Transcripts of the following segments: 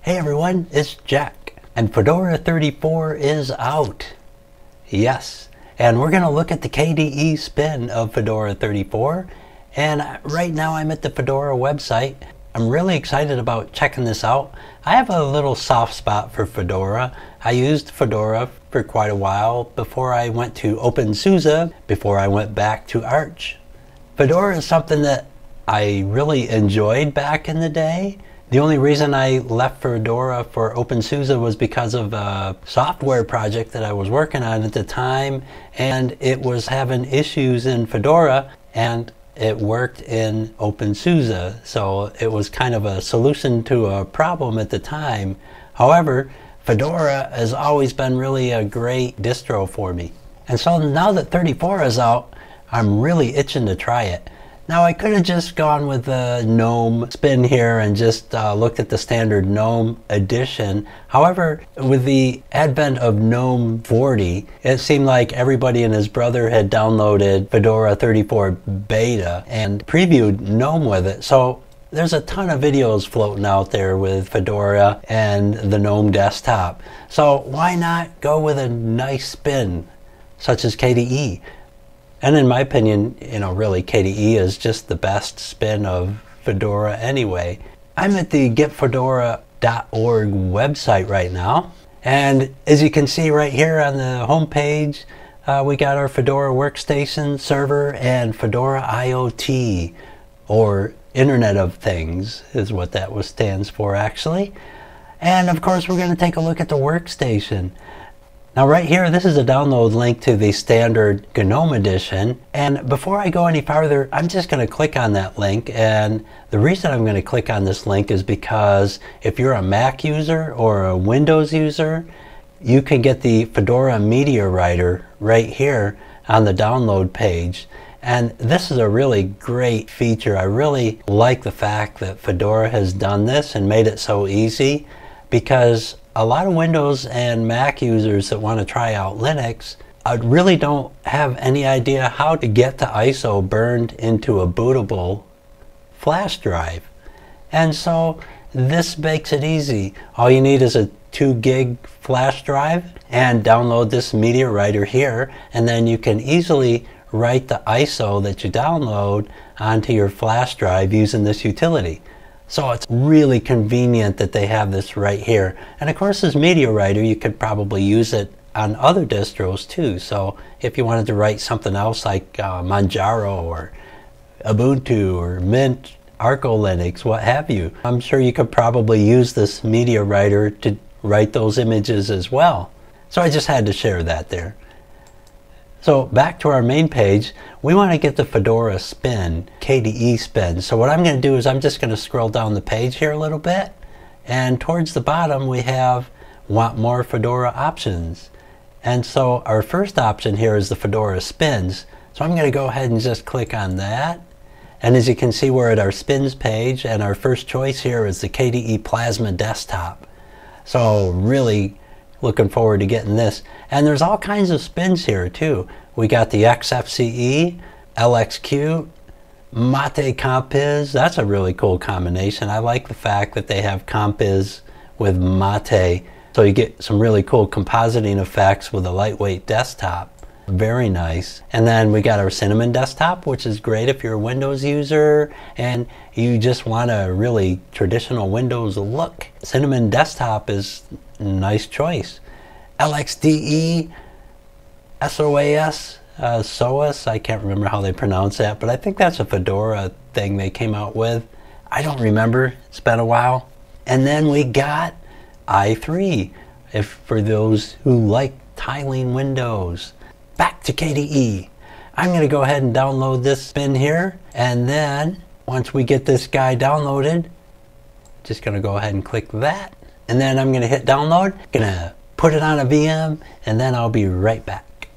Hey everyone, it's Jack, and Fedora 34 is out. Yes, and we're going to look at the KDE spin of Fedora 34, and right now I'm at the Fedora website. I'm really excited about checking this out. I have a little soft spot for Fedora. I used Fedora for quite a while before I went to OpenSUSE, before I went back to Arch. Fedora is something that I really enjoyed back in the day. The only reason I left Fedora for OpenSUSE was because of a software project that I was working on at the time, and it was having issues in Fedora, and it worked in OpenSUSE, so it was kind of a solution to a problem at the time. However, Fedora has always been really a great distro for me. And so now that 34 is out, I'm really itching to try it. Now I could have just gone with the GNOME spin here and just looked at the standard GNOME edition. However, with the advent of GNOME 40, it seemed like everybody and his brother had downloaded Fedora 34 beta and previewed GNOME with it. So there's a ton of videos floating out there with Fedora and the GNOME desktop. So why not go with a nice spin such as KDE? And in my opinion, really KDE is just the best spin of Fedora anyway. I'm at the getfedora.org website right now. And as you can see right here on the home page, we got our Fedora Workstation server and Fedora IoT, or Internet of Things is what that stands for actually. And of course we're going to take a look at the workstation. Now right here, this is a download link to the standard GNOME edition, and before I go any farther, I'm just going to click on that link. And the reason I'm going to click on this link is because if you're a Mac user or a Windows user, you can get the Fedora Media Writer right here on the download page. And this is a really great feature. I really like the fact that Fedora has done this and made it so easy, because a lot of Windows and Mac users that want to try out Linux really don't have any idea how to get the ISO burned into a bootable flash drive. And so this makes it easy. All you need is a 2 gig flash drive and download this media writer here, and then you can easily write the ISO that you download onto your flash drive using this utility. So it's really convenient that they have this right here. And of course this media writer, you could probably use it on other distros too. So if you wanted to write something else like Manjaro or Ubuntu or Mint, Arco Linux, what have you, I'm sure you could probably use this media writer to write those images as well. So I just had to share that there. So back to our main page, we want to get the Fedora spin, KDE spin. So what I'm going to do is I'm just going to scroll down the page here a little bit, and towards the bottom we have want more Fedora options. And so our first option here is the Fedora spins. So I'm going to go ahead and just click on that. And as you can see, we're at our spins page, and our first choice here is the KDE-Plasma desktop. So really looking forward to getting this. And there's all kinds of spins here too. We got the XFCE, LXQ, Mate Compiz. That's a really cool combination. I like the fact that they have Compiz with Mate. So you get some really cool compositing effects with a lightweight desktop. Very nice. And then we got our Cinnamon desktop, which is great if you're a Windows user and you just want a really traditional Windows look. Cinnamon desktop is a nice choice. LXDE, SOAS, SOAS, I can't remember how they pronounce that, but I think that's a Fedora thing they came out with. I don't remember, it's been a while. And then we got i3, for those who like tiling windows. Back to KDE. I'm going to go ahead and download this spin here, and then once we get this guy downloaded, just going to go ahead and click that, and then I'm going to hit download, going to put it on a VM, and then I'll be right back.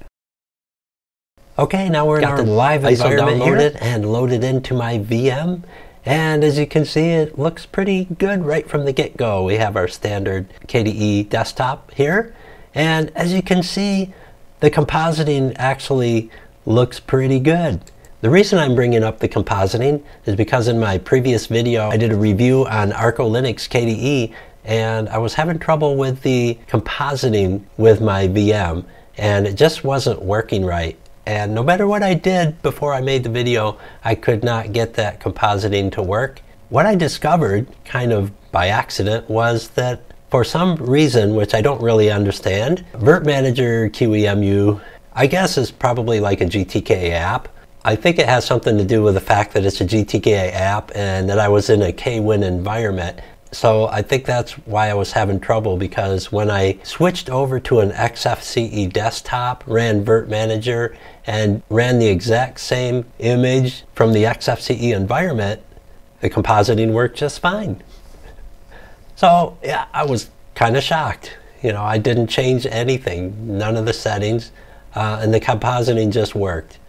Okay, now we're in our live environment downloaded and loaded into my VM, and as you can see, it looks pretty good right from the get-go. We have our standard KDE desktop here, and as you can see, the compositing actually looks pretty good. The reason I'm bringing up the compositing is because in my previous video I did a review on Arco Linux KDE, and I was having trouble with the compositing with my VM, and it just wasn't working right. And no matter what I did before I made the video, I could not get that compositing to work. What I discovered, kind of by accident, was that for some reason, which I don't really understand, Virt Manager QEMU, I guess, is probably like a GTK app. I think it has something to do with the fact that it's a GTK app and that I was in a KWin environment. So I think that's why I was having trouble, because when I switched over to an XFCE desktop, ran Virt Manager, and ran the exact same image from the XFCE environment, the compositing worked just fine. So yeah, I was kind of shocked. You know, I didn't change anything, none of the settings, and the compositing just worked.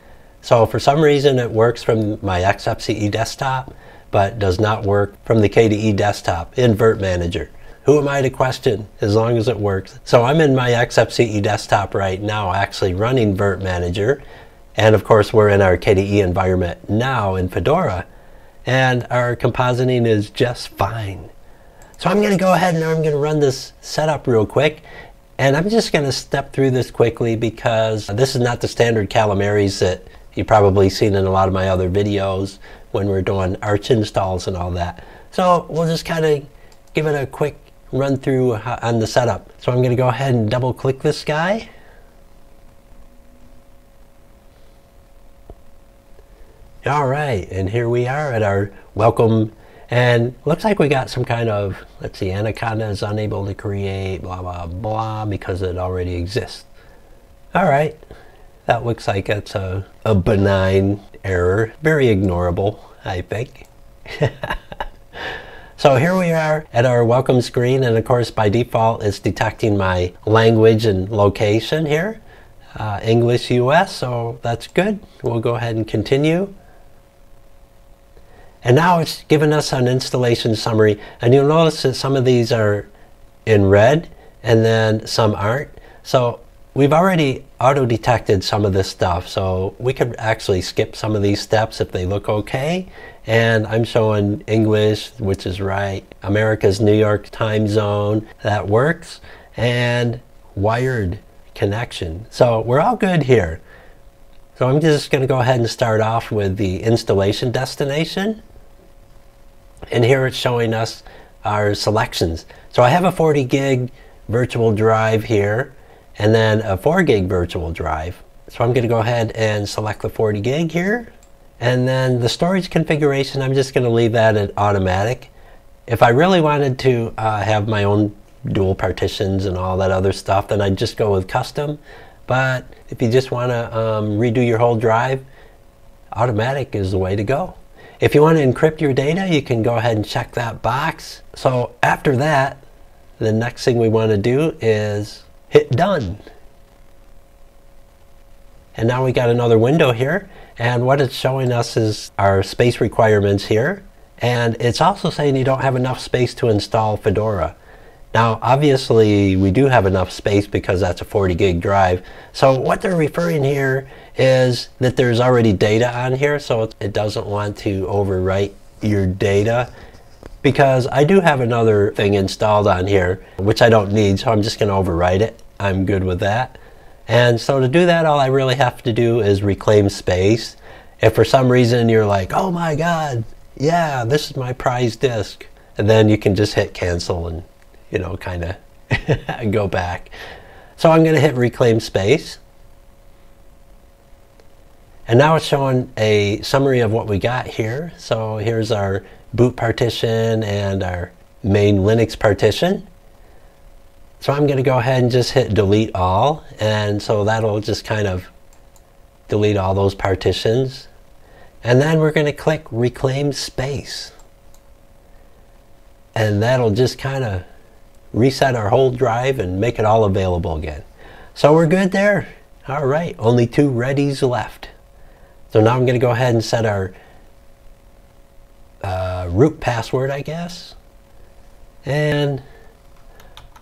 So for some reason it works from my XFCE desktop, but does not work from the KDE desktop in Virt Manager. Who am I to question, as long as it works? So I'm in my XFCE desktop right now, actually running Virt Manager. And of course, we're in our KDE environment now in Fedora. And our compositing is just fine. So I'm going to go ahead and I'm going to run this setup real quick. And I'm just going to step through this quickly, because this is not the standard calamares that you've probably seen in a lot of my other videos when we're doing Arch installs and all that. So we'll just kind of give it a quick run through on the setup. So I'm going to go ahead and double click this guy. All right, and here we are at our welcome, and looks like we got some kind of, let's see, Anaconda is unable to create blah blah blah because it already exists. All right, that looks like it's a benign error, very ignorable, I think. So here we are at our welcome screen, and of course by default it's detecting my language and location here, English US, so that's good. We'll go ahead and continue. And now it's given us an installation summary, and you'll notice that some of these are in red and then some aren't. So we've already auto-detected some of this stuff, so we could actually skip some of these steps if they look okay. And I'm showing English, which is right, America's New York time zone, that works, and wired connection. So we're all good here. So I'm just going to go ahead and start off with the installation destination. And here it's showing us our selections. So I have a 40 gig virtual drive here, and then a 4 gig virtual drive. So I'm going to go ahead and select the 40 gig here. And then the storage configuration, I'm just going to leave that at automatic. If I really wanted to have my own dual partitions and all that other stuff, then I'd just go with custom. But if you just want to redo your whole drive, automatic is the way to go. If you want to encrypt your data, you can go ahead and check that box. So after that, the next thing we want to do is hit done. And now we got another window here, and what it's showing us is our space requirements here, and it's also saying you don't have enough space to install Fedora. Now obviously we do have enough space because that's a 40 gig drive. So what they're referring here is that there's already data on here, so it doesn't want to overwrite your data, because I do have another thing installed on here which I don't need, so I'm just going to overwrite it. I'm good with that. And so to do that, all I really have to do is reclaim space. If for some reason you're like, oh my god, yeah, this is my prize disk, and then you can just hit cancel and, you know, kind of go back. So I'm going to hit reclaim space. And now it's showing a summary of what we got here. So here's our boot partition and our main Linux partition. So I'm going to go ahead and just hit delete all, and so that'll just kind of delete all those partitions. And then we're going to click reclaim space, and that'll just kind of reset our whole drive and make it all available again. So we're good there. All right, only 2 readies left. So now I'm going to go ahead and set our root password, I guess, and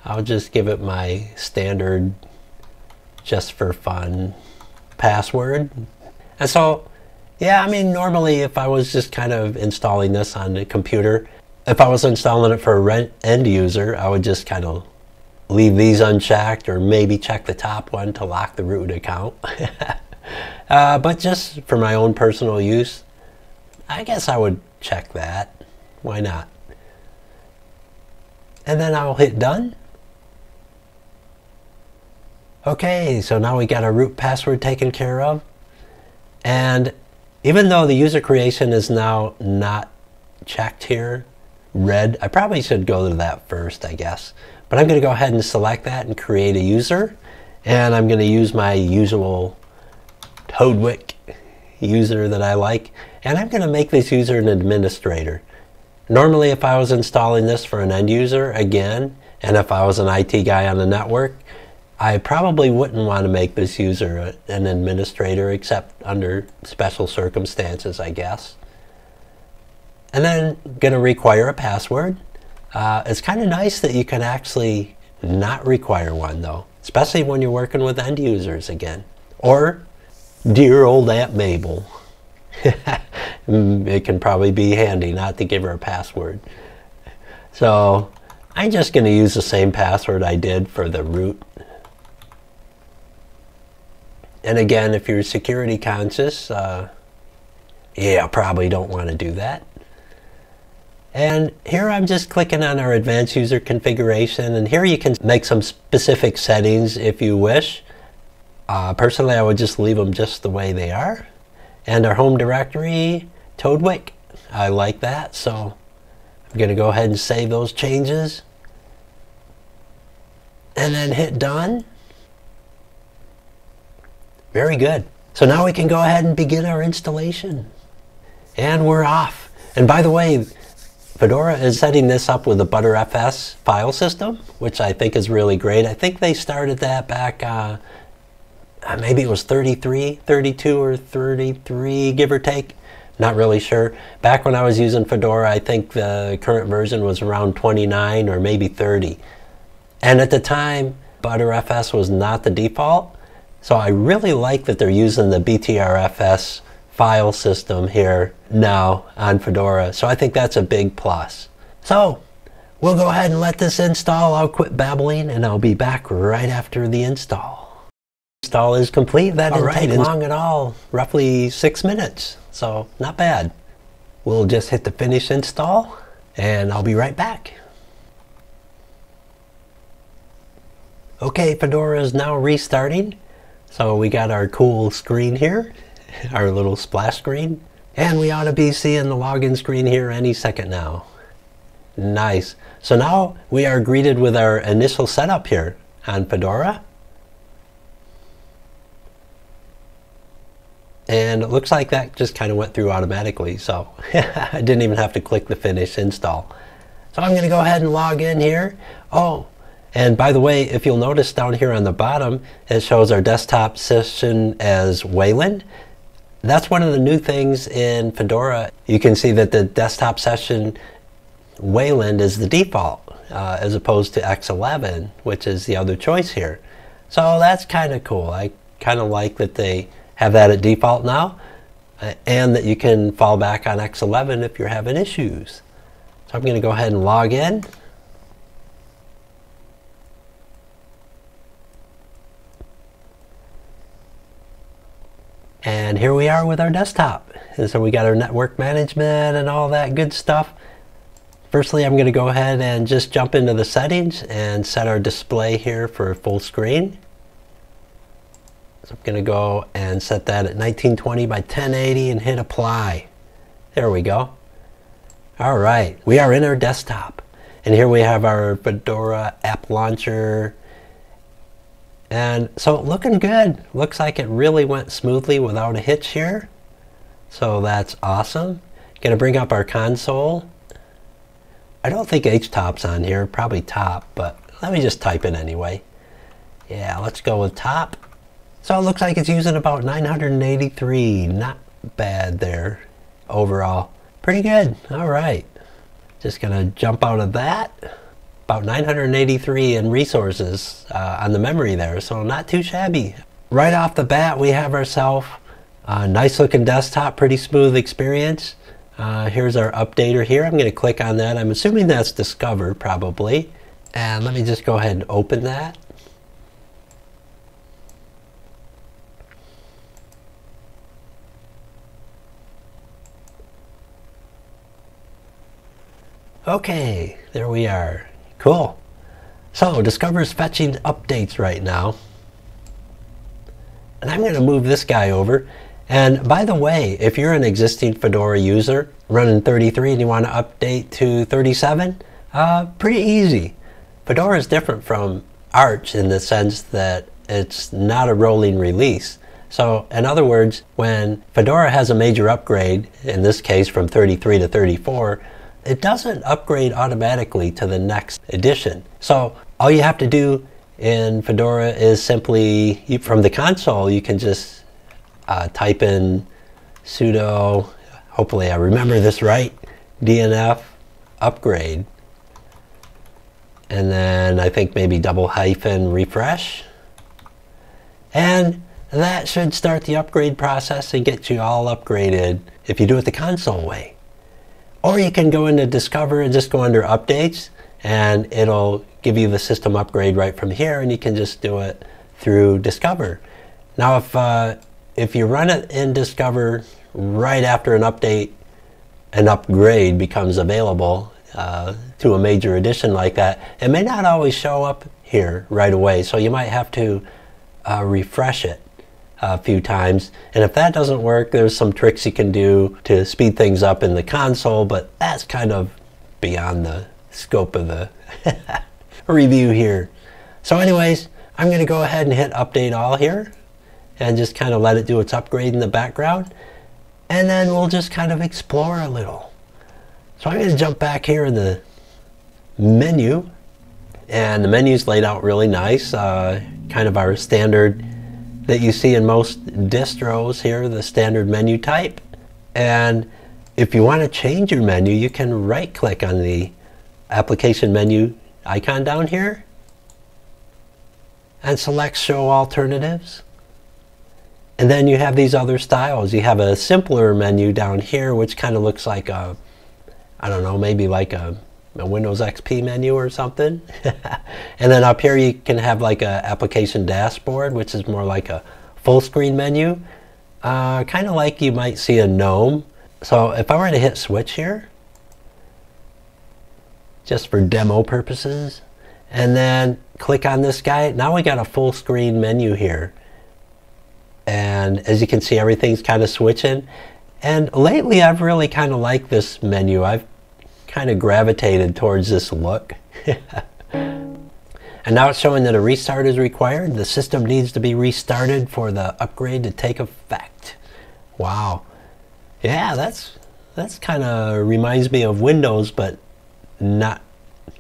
I'll just give it my standard, just for fun, password. And so, yeah, I mean, normally if I was just kind of installing this on the computer, if I was installing it for a end user, I would just kind of leave these unchecked, or maybe check the top one to lock the root account. But just for my own personal use, I guess I would check that. Why not? And then I'll hit done. Okay, so now we got our root password taken care of. And even though the user creation is now not checked here, red, I probably should go to that first, I guess. But I'm going to go ahead and select that and create a user. And I'm going to use my usual Toadwick user that I like. And I'm going to make this user an administrator. Normally, if I was installing this for an end user, again, and if I was an IT guy on the network, I probably wouldn't want to make this user an administrator, except under special circumstances, I guess. And then going to require a password. It's kind of nice that you can actually not require one, though, especially when you're working with end users again. Or dear old Aunt Mabel. It can probably be handy not to give her a password. So I'm just going to use the same password I did for the root. And again, if you're security conscious, yeah, probably don't want to do that. And here I'm just clicking on our advanced user configuration, and here you can make some specific settings if you wish. Personally, I would just leave them just the way they are. And our home directory, Toadwick, I like that, so I'm going to go ahead and save those changes. And then hit done. Very good. So now we can go ahead and begin our installation. And we're off. And by the way, Fedora is setting this up with the Btrfs file system, which I think is really great. I think they started that back, maybe it was 32 or 33, give or take. Not really sure. Back when I was using Fedora, I think the current version was around 29 or maybe 30. And at the time, Btrfs was not the default. So I really like that they're using the Btrfs file system here now on Fedora. So I think that's a big plus. So we'll go ahead and let this install. I'll quit babbling and I'll be back right after the install. Install is complete. That didn't take long at all. Roughly 6 minutes. So not bad. We'll just hit the finish install and I'll be right back. Okay, Fedora is now restarting. So we got our cool screen here, our little splash screen. And we ought to be seeing the login screen here any second now. Nice. So now we are greeted with our initial setup here on Fedora. And it looks like that just kind of went through automatically. So I didn't even have to click the finish install. So I'm going to go ahead and log in here. Oh. And by the way, if you'll notice down here on the bottom, it shows our desktop session as Wayland. That's one of the new things in Fedora. You can see that the desktop session Wayland is the default, as opposed to X11, which is the other choice here. So that's kind of cool. I kind of like that they have that at default now, and that you can fall back on X11 if you're having issues. So I'm going to go ahead and log in. And here we are with our desktop. And so we got our network management and all that good stuff. Firstly, I'm going to go ahead and just jump into the settings and set our display here for full screen. So I'm going to go and set that at 1920 by 1080 and hit apply. There we go. All right, we are in our desktop. And here we have our Fedora app launcher. And so looking good. Looks like it really went smoothly without a hitch here. So that's awesome. Gonna bring up our console. I don't think HTOP's on here, probably top, but let me just type it anyway. Yeah, let's go with top. So it looks like it's using about 983. Not bad there overall. Pretty good. All right. Just gonna jump out of that. About 983 in resources on the memory there, so not too shabby. Right off the bat, we have ourselves a nice looking desktop, pretty smooth experience. Here's our updater here. I'm going to click on that. I'm assuming that's Discover probably. And let me just go ahead and open that. Okay, there we are. Cool. So Discover's fetching updates right now. And I'm going to move this guy over. And by the way, if you're an existing Fedora user running 33 and you want to update to 37, pretty easy. Fedora is different from Arch in the sense that it's not a rolling release. So in other words, when Fedora has a major upgrade, in this case from 33 to 34, it doesn't upgrade automatically to the next edition. So all you have to do in Fedora is simply, from the console, you can just type in sudo, hopefully I remember this right, DNF upgrade. And then I think maybe double hyphen refresh. And that should start the upgrade process and get you all upgraded if you do it the console way. Or you can go into Discover and just go under Updates, and it'll give you the system upgrade right from here, and you can just do it through Discover. Now, if you run it in Discover right after an update, an upgrade becomes available to a major edition like that, it may not always show up here right away, so you might have to refresh it a few times. And if that doesn't work, there's some tricks you can do to speed things up in the console, but that's kind of beyond the scope of the review here. So anyways, I'm going to go ahead and hit Update All here and just kind of let it do its upgrade in the background, and then we'll just kind of explore a little. So I'm going to jump back here in the menu, and the menu's laid out really nice, kind of our standard that you see in most distros here, the standard menu type. And if you want to change your menu, you can right click on the application menu icon down here and select Show Alternatives. And then you have these other styles. You have a simpler menu down here, which kind of looks like a, I don't know, maybe like a Windows XP menu or something. And then up here you can have like a application dashboard, which is more like a full screen menu, kind of like you might see a GNOME. So if I were to hit switch here, just for demo purposes, and then click on this guy, now we got a full screen menu here. And as you can see, everything's kind of switching. And lately I've really kind of liked this menu. I've kind of gravitated towards this look. And now it's showing that a restart is required. The system needs to be restarted for the upgrade to take effect. Wow. Yeah, that's kind of reminds me of Windows, but not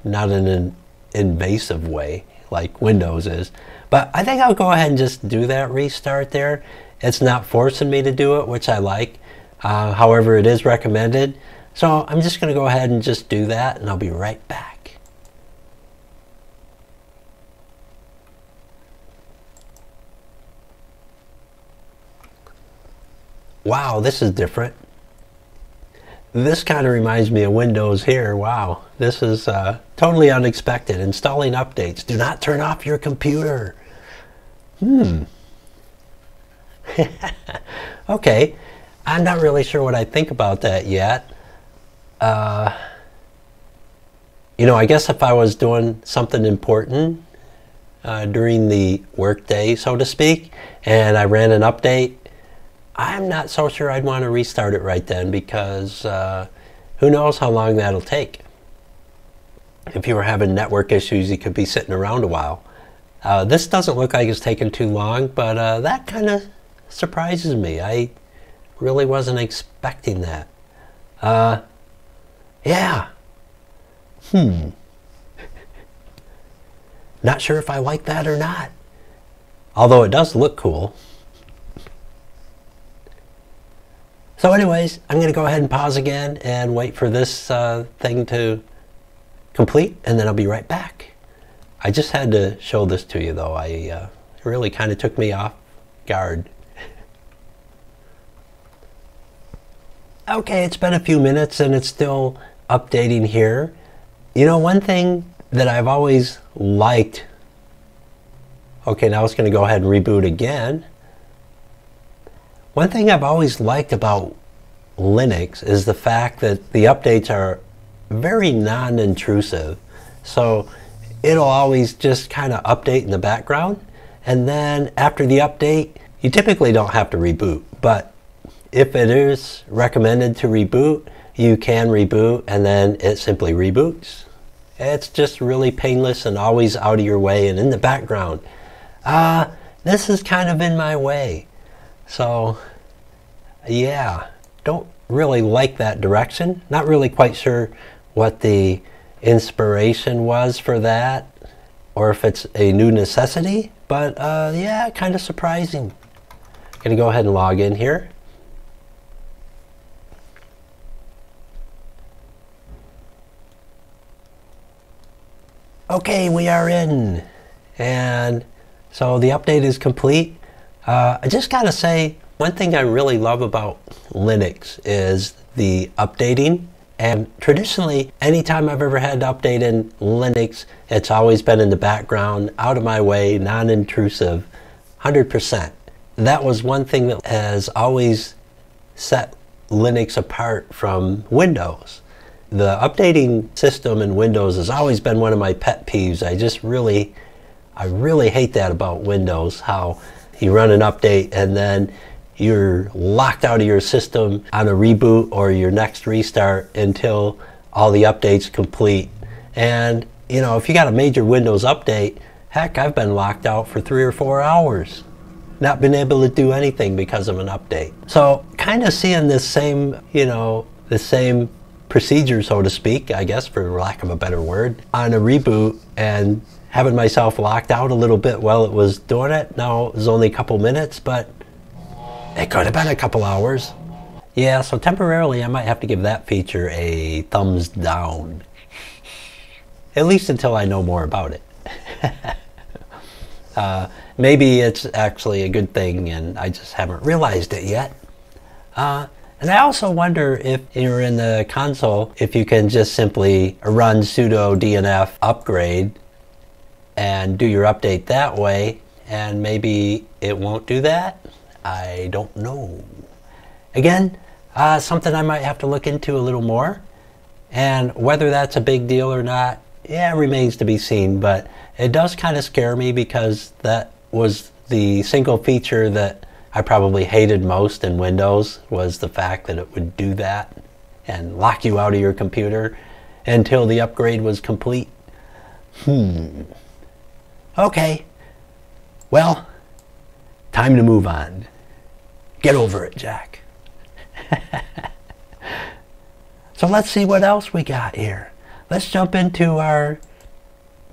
in an invasive way like Windows is. But I think I'll go ahead and just do that restart there. It's not forcing me to do it, which I like. However, it is recommended. So I'm just going to go ahead and just do that, and I'll be right back. Wow, this is different. This kind of reminds me of Windows here. Wow, this is totally unexpected. Installing updates. Do not turn off your computer. Okay, I'm not really sure what I think about that yet. You know, I guess if I was doing something important during the workday, so to speak, and I ran an update, I'm not so sure I'd want to restart it right then, because who knows how long that'll take. If you were having network issues, you could be sitting around a while. This doesn't look like it's taking too long, but that kind of surprises me. I really wasn't expecting that. Yeah. Not sure if I like that or not. Although it does look cool. So anyways, I'm going to go ahead and pause again and wait for this thing to complete, and then I'll be right back. I just had to show this to you though. It really kind of took me off guard. Okay, it's been a few minutes and it's still updating here. You know, one thing that I've always liked, okay, now it's going to go ahead and reboot again. One thing I've always liked about Linux is the fact that the updates are very non-intrusive. So it'll always just kind of update in the background, and then after the update you typically don't have to reboot, but if it is recommended to reboot, you can reboot and then it simply reboots. It's just really painless and always out of your way and in the background. This is kind of in my way. So yeah, don't really like that direction. Not really quite sure what the inspiration was for that, or if it's a new necessity, but yeah, kind of surprising. Gonna go ahead and log in here. Okay, we are in, and so the update is complete. I just gotta say, one thing I really love about Linux is the updating. And traditionally, anytime I've ever had to update in Linux, it's always been in the background, out of my way, non-intrusive, 100%. That was one thing that has always set Linux apart from Windows. The updating system in Windows has always been one of my pet peeves. I really hate that about Windows, how you run an update and then you're locked out of your system on a reboot or your next restart until all the updates complete. And you know, if you got a major Windows update, heck, I've been locked out for 3 or 4 hours, not been able to do anything because of an update. So kind of seeing this same, you know, the same procedure, so to speak, I guess, for lack of a better word, on a reboot, and having myself locked out a little bit while it was doing it. Now it was only a couple minutes, but it could have been a couple hours. Yeah, so temporarily I might have to give that feature a thumbs down. At least until I know more about it. Maybe it's actually a good thing and I just haven't realized it yet. And I also wonder, if you're in the console, if you can just simply run sudo dnf upgrade and do your update that way, and maybe it won't do that. I don't know. Again, something I might have to look into a little more, and whether that's a big deal or not, yeah, remains to be seen. But it does kind of scare me, because that was the single feature that I probably hated most in Windows, was the fact that it would do that and lock you out of your computer until the upgrade was complete. Okay, well, time to move on. Get over it, Jack. So let's see what else we got here. Let's jump into our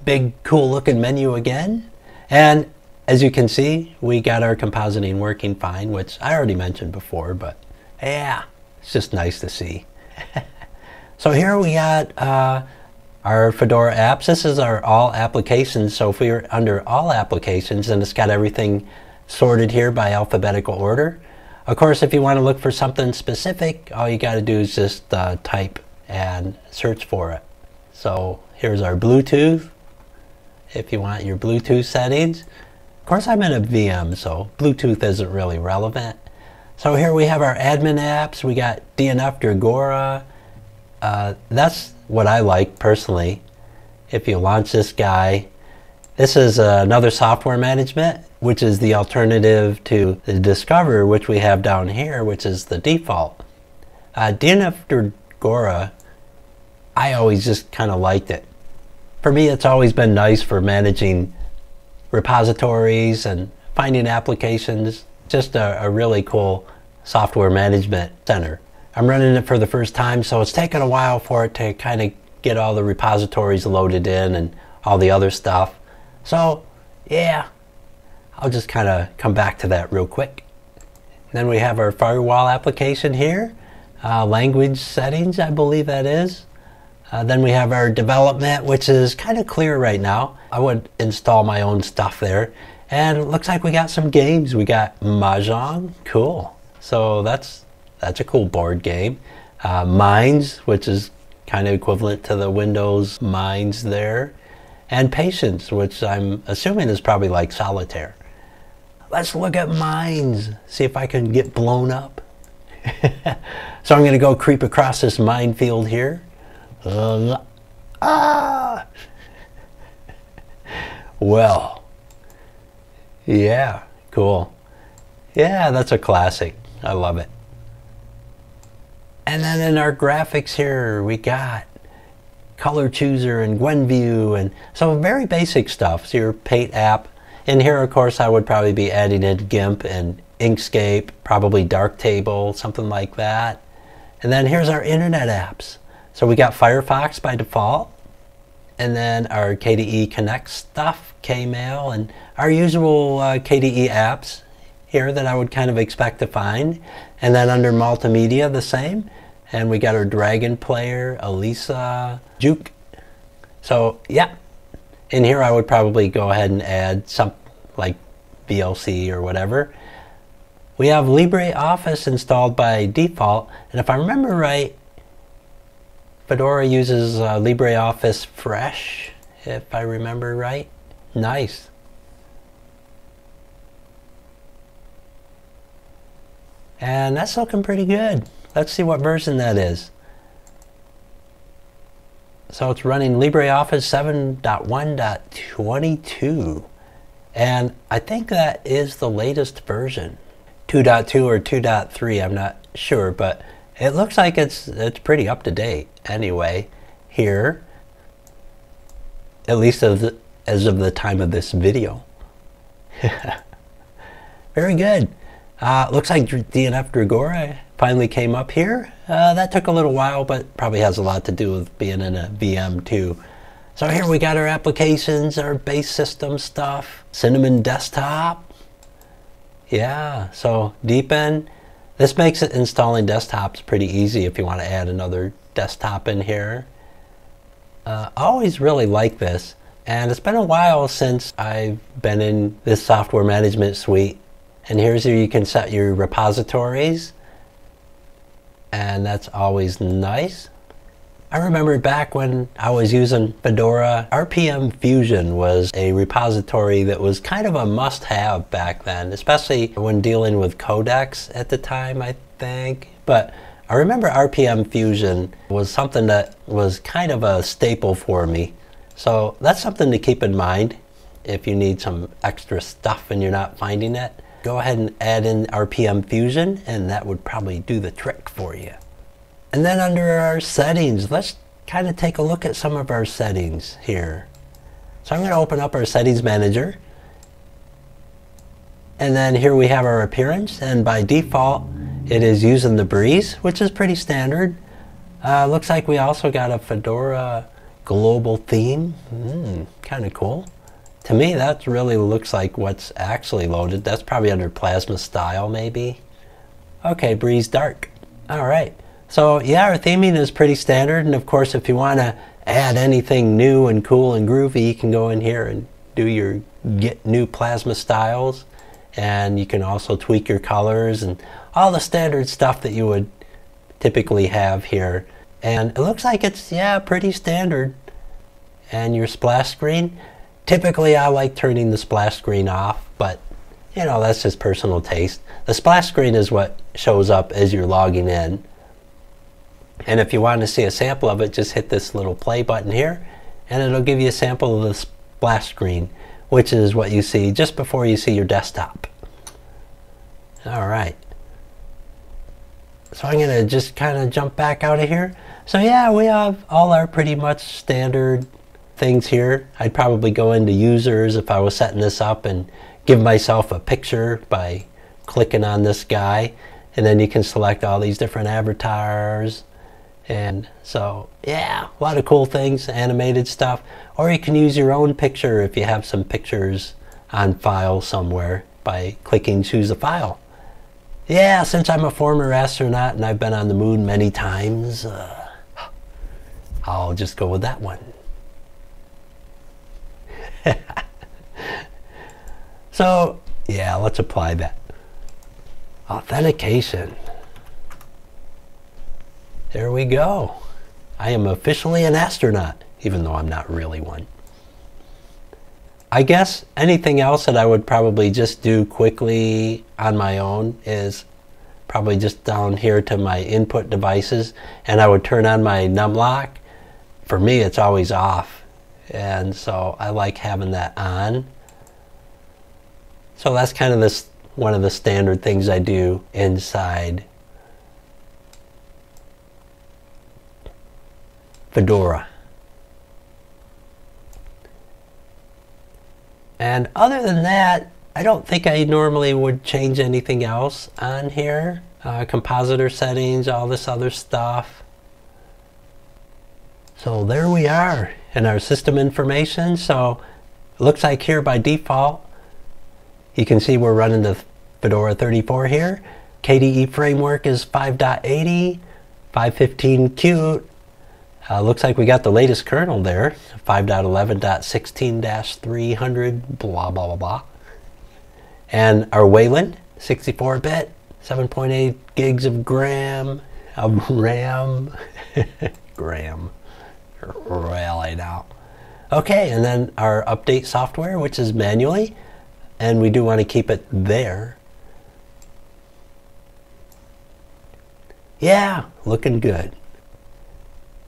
big cool looking menu again. And as you can see, we got our compositing working fine, which I already mentioned before, but yeah, it's just nice to see. So here we got our Fedora apps. This is our all applications. So if we're under all applications, then it's got everything sorted here by alphabetical order. Of course, if you want to look for something specific, all you got to do is just type and search for it. So here's our Bluetooth, if you want your Bluetooth settings. Of course, I'm in a VM, so Bluetooth isn't really relevant. So here we have our admin apps. We got DNF Dragora. That's what I like personally. If you launch this guy, this is another software management, which is the alternative to the Discover, which we have down here, which is the default. DNF Dragora, I always just kind of liked it. For me, it's always been nice for managing repositories and finding applications. Just a really cool software management center. I'm running it for the first time, so it's taken a while for it to kind of get all the repositories loaded in and all the other stuff. So yeah, I'll just kind of come back to that real quick. Then we have our firewall application here, language settings, I believe that is. Then we have our development, which is kind of clear right now. I would install my own stuff there. And it looks like we got some games. We got Mahjong, cool. So that's That's a cool board game. Mines, which is kind of equivalent to the Windows Mines there. And Patience, which I'm assuming is probably like Solitaire. Let's look at Mines, see if I can get blown up. So I'm going to go creep across this minefield here. Well, yeah, cool. Yeah, that's a classic. I love it. And then in our graphics here, we got Color Chooser and Gwenview, and so very basic stuff. So your Paint app. In here, of course, I would probably be adding in GIMP and Inkscape, probably Darktable, something like that. And then here's our internet apps. So we got Firefox by default, and then our KDE Connect stuff, Kmail, and our usual KDE apps here that I would kind of expect to find. And then under multimedia, the same. And we got our Dragon Player, Elisa, Juke. So yeah, in here I would probably go ahead and add some like VLC or whatever. We have LibreOffice installed by default, and if I remember right, Fedora uses LibreOffice Fresh, if I remember right. Nice. And that's looking pretty good. Let's see what version that is. So it's running LibreOffice 7.1.22. And I think that is the latest version. 2.2 or 2.3, I'm not sure, but it looks like it's pretty up to date anyway here, at least as of the time of this video. Very good. Looks like DNF Dragora finally came up here. That took a little while, but probably has a lot to do with being in a VM too. So here we got our applications, our base system stuff, Cinnamon Desktop. Yeah, so Deepin. This makes it installing desktops pretty easy if you want to add another desktop in here. I always really like this, and it's been a while since I've been in this software management suite. And here's where you can set your repositories, and that's always nice. I remember back when I was using Fedora, RPMFusion was a repository that was kind of a must-have back then, especially when dealing with codecs at the time, I think. But I remember RPMFusion was something that was kind of a staple for me. So that's something to keep in mind if you need some extra stuff and you're not finding it. Go ahead and add in RPMFusion, and that would probably do the trick for you. And then under our settings, let's kind of take a look at some of our settings here. So I'm going to open up our settings manager. And then here we have our appearance, and by default it is using the breeze, which is pretty standard. Looks like we also got a Fedora global theme. Kind of cool. To me, that really looks like what's actually loaded. That's probably under Plasma style, maybe. Okay, Breeze Dark. All right. So yeah, our theming is pretty standard. And of course, if you want to add anything new and cool and groovy, you can go in here and do your get new Plasma styles. And you can also tweak your colors and all the standard stuff that you would typically have here. And it looks like it's, yeah, pretty standard. And your splash screen. Typically, I like turning the splash screen off, but you know, that's just personal taste. The splash screen is what shows up as you're logging in. And if you want to see a sample of it, just hit this little play button here, and it'll give you a sample of the splash screen, which is what you see just before you see your desktop. All right. So I'm going to just kind of jump back out of here. So yeah, we have all our pretty much standard things here. I'd probably go into users if I was setting this up and give myself a picture by clicking on this guy, and then you can select all these different avatars. And so yeah, a lot of cool things, animated stuff. Or you can use your own picture if you have some pictures on file somewhere by clicking choose a file. Yeah, since I'm a former astronaut and I've been on the moon many times, I'll just go with that one. So yeah, let's apply that. Authentication. There we go. I am officially an astronaut, even though I'm not really one. I guess anything else that I would probably just do quickly on my own is probably just down here to my input devices, and I would turn on my numlock. For me, it's always off, and so I like having that on. So that's kind of one of the standard things I do inside Fedora. And other than that, I don't think I normally would change anything else on here. Compositor settings, all this other stuff. So there we are in our system information. So it looks like here by default, you can see we're running the Fedora 34 here. KDE framework is 5.80, 5.15 Qt. Looks like we got the latest kernel there, 5.11.16-300, blah, blah, blah, blah. And our Wayland, 64-bit, 7.8 gigs of RAM. Gram. Really now. Okay, and then our update software, which is manually, and we do want to keep it there. Yeah, looking good.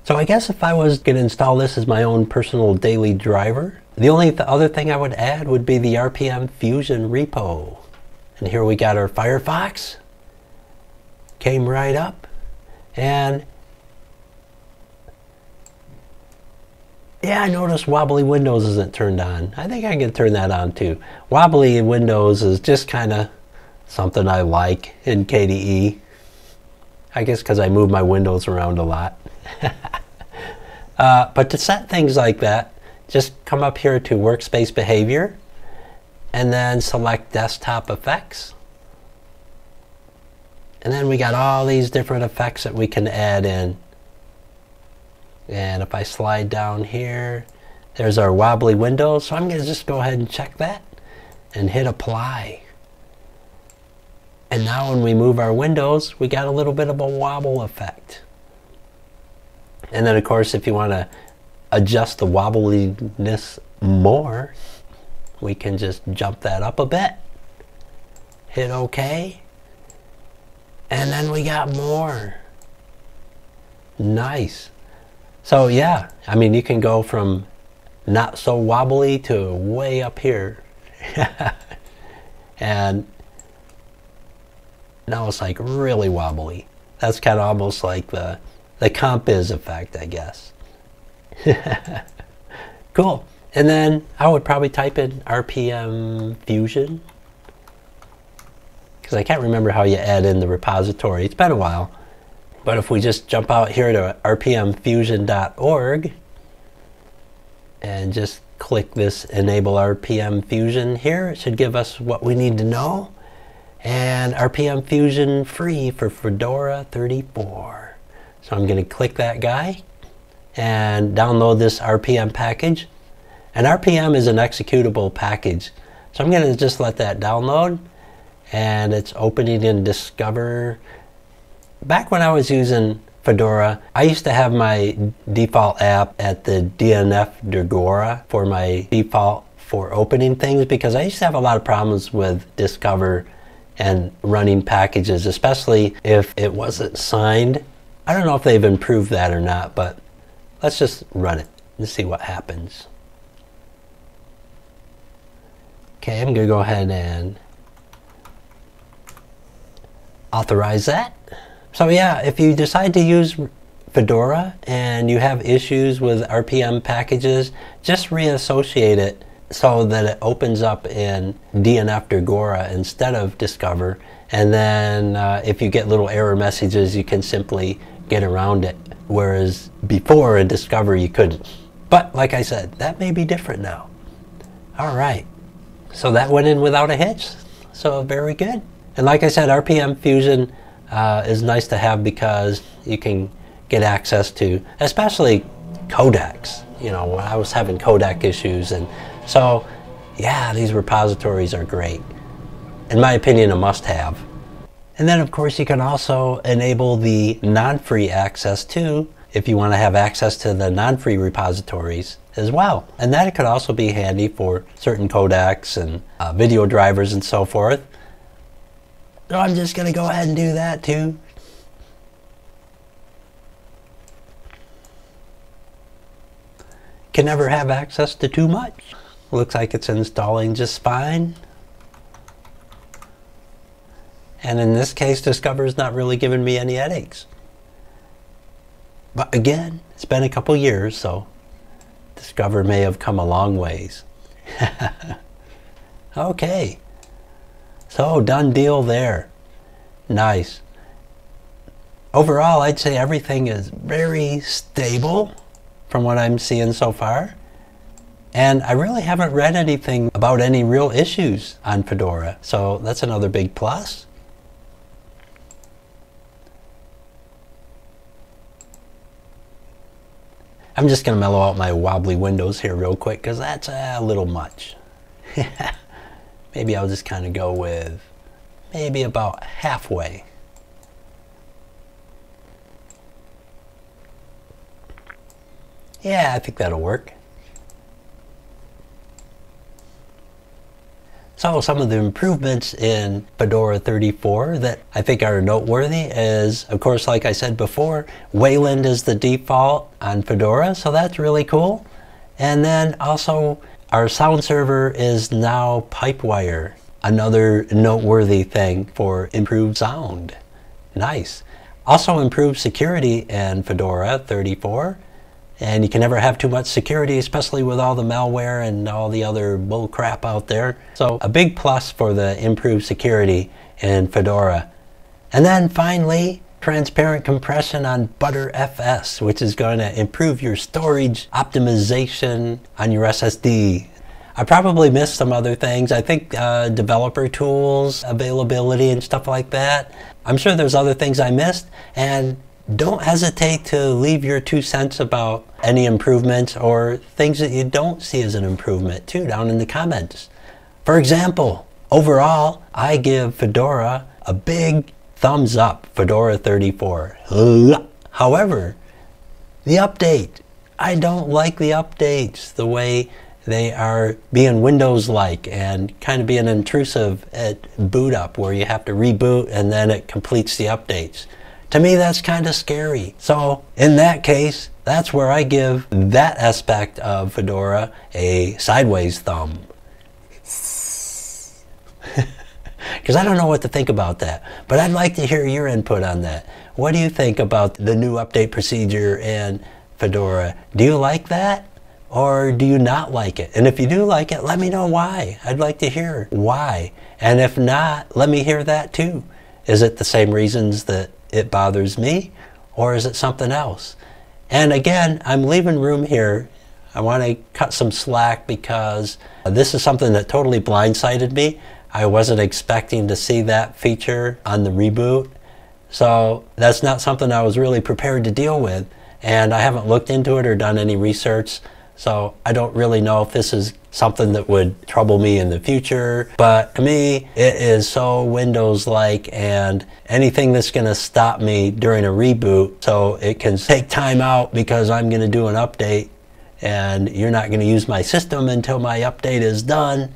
So I guess if I was going to install this as my own personal daily driver, the only other thing I would add would be the RPMFusion repo. And here we got our Firefox. Came right up. And yeah, I noticed wobbly Windows isn't turned on. I think I can turn that on too. Wobbly Windows is just kind of something I like in KDE. I guess because I move my windows around a lot. But to set things like that, just come up here to Workspace Behavior and then select Desktop Effects. And then we got all these different effects that we can add in. And if I slide down here, there's our wobbly windows. So I'm going to just go ahead and check that and hit Apply. And now when we move our windows, we got a little bit of a wobble effect. And then of course, if you want to adjust the wobbliness more, we can just jump that up a bit. Hit OK. And then we got more. Nice. So yeah, I mean, you can go from not so wobbly to way up here. And now it's like really wobbly. That's kind of almost like the comp-is effect, I guess. Cool. And then I would probably type in RPMFusion, because I can't remember how you add in the repository. It's been a while. But if we just jump out here to rpmfusion.org and just click this Enable RPMFusion here, it should give us what we need to know. And RPMFusion free for Fedora 34. So I'm going to click that guy and download this RPM package. And RPM is an executable package. So I'm going to just let that download. And it's opening in Discover. Back when I was using Fedora, I used to have my default app at the DNF Dagora for my default for opening things, because I used to have a lot of problems with Discover and running packages, especially if it wasn't signed. I don't know if they've improved that or not, but let's just run it and see what happens. Okay, I'm going to go ahead and authorize that. So yeah, if you decide to use Fedora and you have issues with RPM packages, just reassociate it so that it opens up in DNF Dagora instead of Discover. And then if you get little error messages, you can simply get around it. Whereas before in Discover you couldn't. But like I said, that may be different now. All right. So that went in without a hitch. So very good. And like I said, RPMFusion is nice to have because you can get access to, especially codecs. You know, I was having codec issues, and so yeah, these repositories are great. In my opinion, a must-have. And then of course you can also enable the non-free access too, if you want to have access to the non-free repositories as well. And that could also be handy for certain codecs and video drivers and so forth. So I'm just going to go ahead and do that too. Can never have access to too much. Looks like it's installing just fine. And in this case, Discover's not really giving me any headaches. But again, it's been a couple years, so Discover may have come a long ways. Okay. So, done deal there. Nice. Overall, I'd say everything is very stable from what I'm seeing so far. And I really haven't read anything about any real issues on Fedora. So that's another big plus. I'm just going to mellow out my wobbly windows here real quick because that's a little much. Maybe I'll just kind of go with maybe about halfway. Yeah, I think that'll work. So some of the improvements in Fedora 34 that I think are noteworthy is, of course, like I said before, Wayland is the default on Fedora, so that's really cool. And then also our sound server is now Pipewire, another noteworthy thing for improved sound. Nice. Also improved security in Fedora 34. And you can never have too much security, especially with all the malware and all the other bull crap out there. So a big plus for the improved security in Fedora. And then finally, transparent compression on ButterFS, which is going to improve your storage optimization on your SSD. I probably missed some other things. I think developer tools, availability and stuff like that. I'm sure there's other things I missed. And don't hesitate to leave your 2 cents about any improvements or things that you don't see as an improvement too down in the comments. For example, overall, I give Fedora a big thumbs up, Fedora 34. However, the update, I don't like the updates, the way they are being Windows-like and kind of being intrusive at boot up where you have to reboot and then it completes the updates. To me, that's kind of scary. So in that case, that's where I give that aspect of Fedora a sideways thumb. Because I don't know what to think about that. But I'd like to hear your input on that. What do you think about the new update procedure in Fedora? Do you like that? Or do you not like it? And if you do like it, let me know why. I'd like to hear why. And if not, let me hear that too. Is it the same reasons that it bothers me, or is it something else? And again, I'm leaving room here. I want to cut some slack because this is something that totally blindsided me. I wasn't expecting to see that feature on the reboot. So that's not something I was really prepared to deal with. And I haven't looked into it or done any research. So I don't really know if this is something that would trouble me in the future. But to me, it is so Windows-like, and anything that's going to stop me during a reboot so it can take time out because I'm going to do an update and you're not going to use my system until my update is done.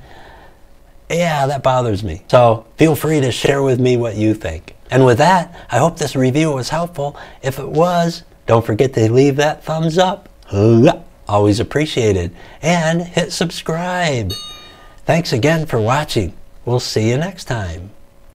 Yeah, that bothers me. So feel free to share with me what you think. And with that, I hope this review was helpful. If it was, don't forget to leave that thumbs up. Always appreciated. And hit subscribe. Thanks again for watching. We'll see you next time.